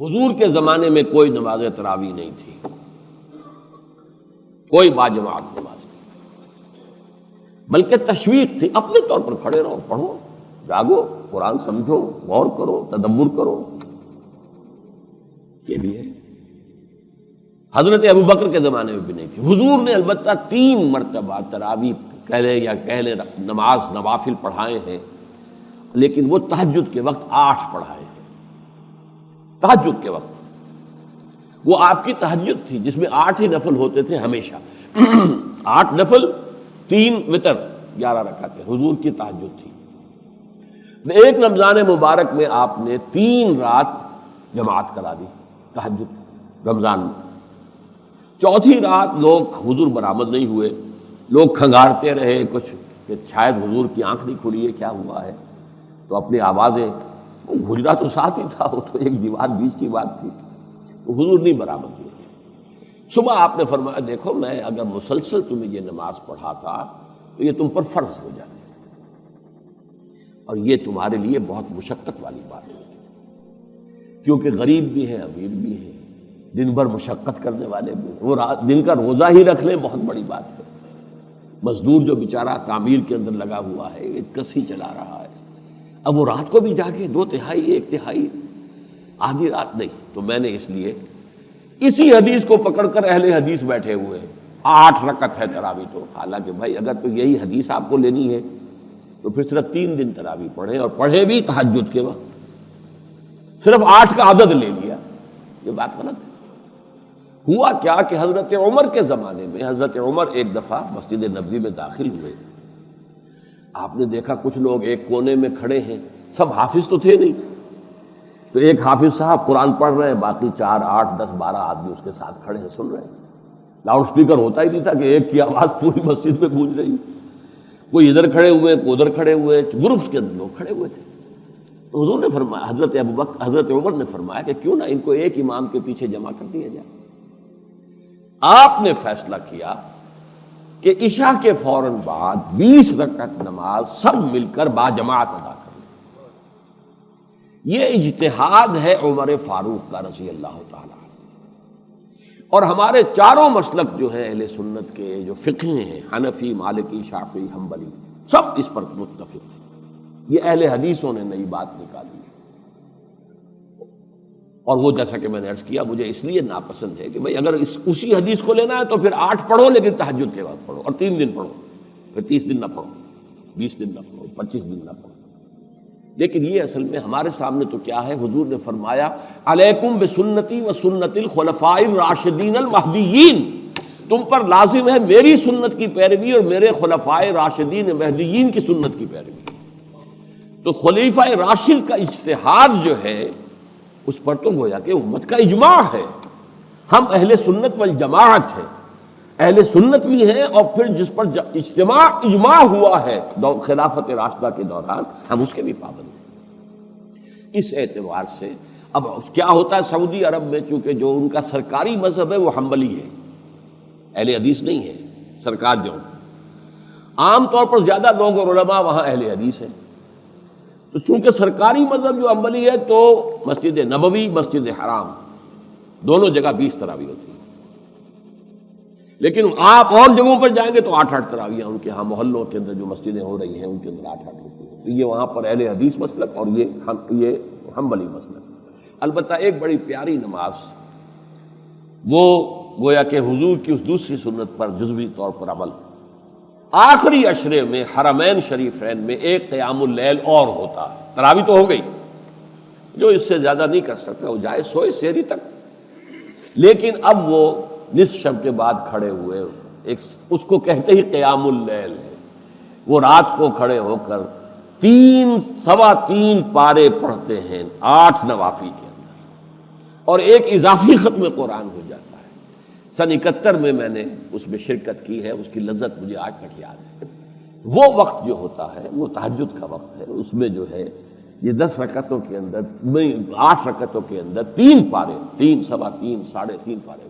حضور کے زمانے میں کوئی نماز تراویح نہیں تھی، کوئی باجماعت نماز نہیں، بلکہ تشویق تھی، اپنے طور پر کھڑے رہو، پڑھو، جاگو، قرآن سمجھو، غور کرو، تدبر کرو، یہ بھی ہے۔ حضرت ابوبکر کے زمانے میں بھی نہیں تھی۔ حضور نے البتہ 3 مرتبہ تراویح کہہ لیں نماز نوافل پڑھائے ہیں، لیکن وہ تہجد کے وقت 8 پڑھائے ہیں۔ تہجد کے وقت وہ آپ کی تہجد تھی جس میں 8 ہی نفل ہوتے تھے ہمیشہ 8 نفل 3 وتر 11 رکعتیں حضور کی تہجد تھی۔ ایک رمضان مبارک میں آپ نے 3 رات جماعت کرا دی تہجد رمضان میں، چوتھی رات لوگ حضور برآمد نہیں ہوئے، لوگ کھنگارتے رہے کچھ کہ شاید حضور کی آنکھ نہیں کھلی ہے، کیا ہوا ہے، تو اپنی آوازیں، وہ گھجرا تو ساتھ ہی تھا، وہ تو ایک دیوار بیچ کی بات تھی، تو حضور نہیں برآمد ہوئے۔ صبح آپ نے فرمایا دیکھو میں اگر مسلسل تمہیں یہ نماز پڑھاتا تو یہ تم پر فرض ہو جاتی، اور یہ تمہارے لیے بہت مشقت والی بات ہے، کیونکہ غریب بھی ہیں، امیر بھی ہیں، دن بھر مشقت کرنے والے بھی ہیں، وہ دن کا روزہ ہی رکھ لیں بہت بڑی بات ہے۔ مزدور جو بیچارہ تعمیر کے اندر لگا ہوا ہے، ایک کسی چلا رہا ہے، اب وہ رات کو بھی جاگے 2/3 1/3 آدھی رات نہیں، تو میں نے اس لیے اسی حدیث کو پکڑ کر اہل حدیث بیٹھے ہوئے ہیں 8 رکعت ہے تراویح، تو حالانکہ بھائی اگر تو یہی حدیث آپ کو لینی ہے تو پھر صرف 3 دن تراویح پڑھیں، اور پڑھے بھی تہجد کے وقت، صرف 8 کا عدد لے لیا، یہ بات غلط ہے۔ ہوا کیا کہ حضرت عمر کے زمانے میں حضرت عمر ایک دفعہ مسجد نبوی میں داخل ہوئے، آپ نے دیکھا کچھ لوگ ایک کونے میں کھڑے ہیں، سب حافظ تو تھے نہیں، تو ایک حافظ صاحب قرآن پڑھ رہے ہیں، باقی 4 8 10 12 آدمی اس کے ساتھ کھڑے ہیں، سن رہے ہیں۔ لاؤڈ سپیکر ہوتا ہی نہیں تھا کہ ایک کی آواز پوری مسجد میں گونج رہی، کوئی ادھر کھڑے ہوئے، کوئی ادھر کھڑے ہوئے، گروپس کے اندر لوگ کھڑے ہوئے تھے۔ تو حضور نے فرمایا، حضرت عمر نے فرمایا کہ کیوں نہ ان کو ایک امام کے پیچھے جمع کر دیا جائے۔ آپ نے فیصلہ کیا کہ عشاء کے فوراً بعد 20 رکعت نماز سب مل کر باجماعت ادا کریں۔ یہ اجتہاد ہے عمر فاروق کا رضی اللہ تعالیٰ، اور ہمارے چاروں مسلک جو ہیں اہل سنت کے جو فقہ ہیں، حنفی، مالکی، شافعی، حنبلی، سب اس پر متفق ہیں۔ یہ اہل حدیثوں نے نئی بات نکالی ہے، اور وہ جیسا کہ میں نے عرض کیا مجھے اس لیے ناپسند ہے کہ بھئی اگر اسی حدیث کو لینا ہے تو پھر 8 پڑھو لیکن تہجد کے بعد پڑھو، اور 3 دن پڑھو، پھر 30 دن نہ پڑھو، 20 دن نہ پڑھو، 25 دن نہ پڑھو۔ لیکن یہ اصل میں ہمارے سامنے تو کیا ہے، حضور نے فرمایا علیکم بسنتی و سنت الخلفاء الراشدین المہدیین، تم پر لازم ہے میری سنت کی پیروی اور میرے خلفاء راشدین مہدیین کی سنت کی پیروی۔ تو خلیفہ راشد کا اجتہاد جو ہے اس پر تو گویا کہ امت کا اجماع ہے، ہم اہل سنت والجماعت ہیں، اہل سنت بھی ہیں، اور پھر جس پر اجماع ہوا ہے خلافت راشدہ کے دوران ہم اس کے بھی پابند ہیں۔ اس اعتبار سے اب کیا ہوتا ہے سعودی عرب میں، چونکہ جو ان کا سرکاری مذہب ہے وہ حنبلی ہے، اہل حدیث نہیں ہے، سرکار جو عام طور پر زیادہ لوگ اور علماء وہاں اہل حدیث ہیں، تو چونکہ سرکاری مذہب جو حنبلی ہے تو مسجد نبوی، مسجد حرام دونوں جگہ 20 تراویح ہوتی ہیں، لیکن آپ اور جگہوں پر جائیں گے تو 8 تراویح ان کے ہاں محلوں کے اندر جو مسجدیں ہو رہی ہیں ان کے اندر 8 ہوتی ہیں، تو یہ وہاں پر اہل حدیث مسلک اور یہ حنبلی مسلک۔ البتہ ایک بڑی پیاری نماز، وہ گویا کہ حضور کی اس دوسری سنت پر جزوی طور پر عمل، آخری عشرے میں حرمین شریفین میں ایک قیام اللیل اور ہوتا ہے، تراویح تو ہو گئی، جو اس سے زیادہ نہیں کر سکتا وہ جائے سوئے سحری تک، لیکن اب وہ نصف شب کے بعد کھڑے ہوئے، اس کو کہتے ہی قیام اللیل ہے، وہ رات کو کھڑے ہو کر 3 پارے پڑھتے ہیں 8 نوافل کے اندر، اور ایک اضافی ختم قرآن ہو جاتا ہے۔ سن 71 میں میں نے اس میں شرکت کی ہے، اس کی لذت مجھے آج تک یاد ہے۔ وہ وقت جو ہوتا ہے وہ تہجد کا وقت ہے، اس میں جو ہے یہ 10 رکعتوں کے اندر 8 رکعتوں کے اندر 3 پارے، 3 سوا 3 3.5 پارے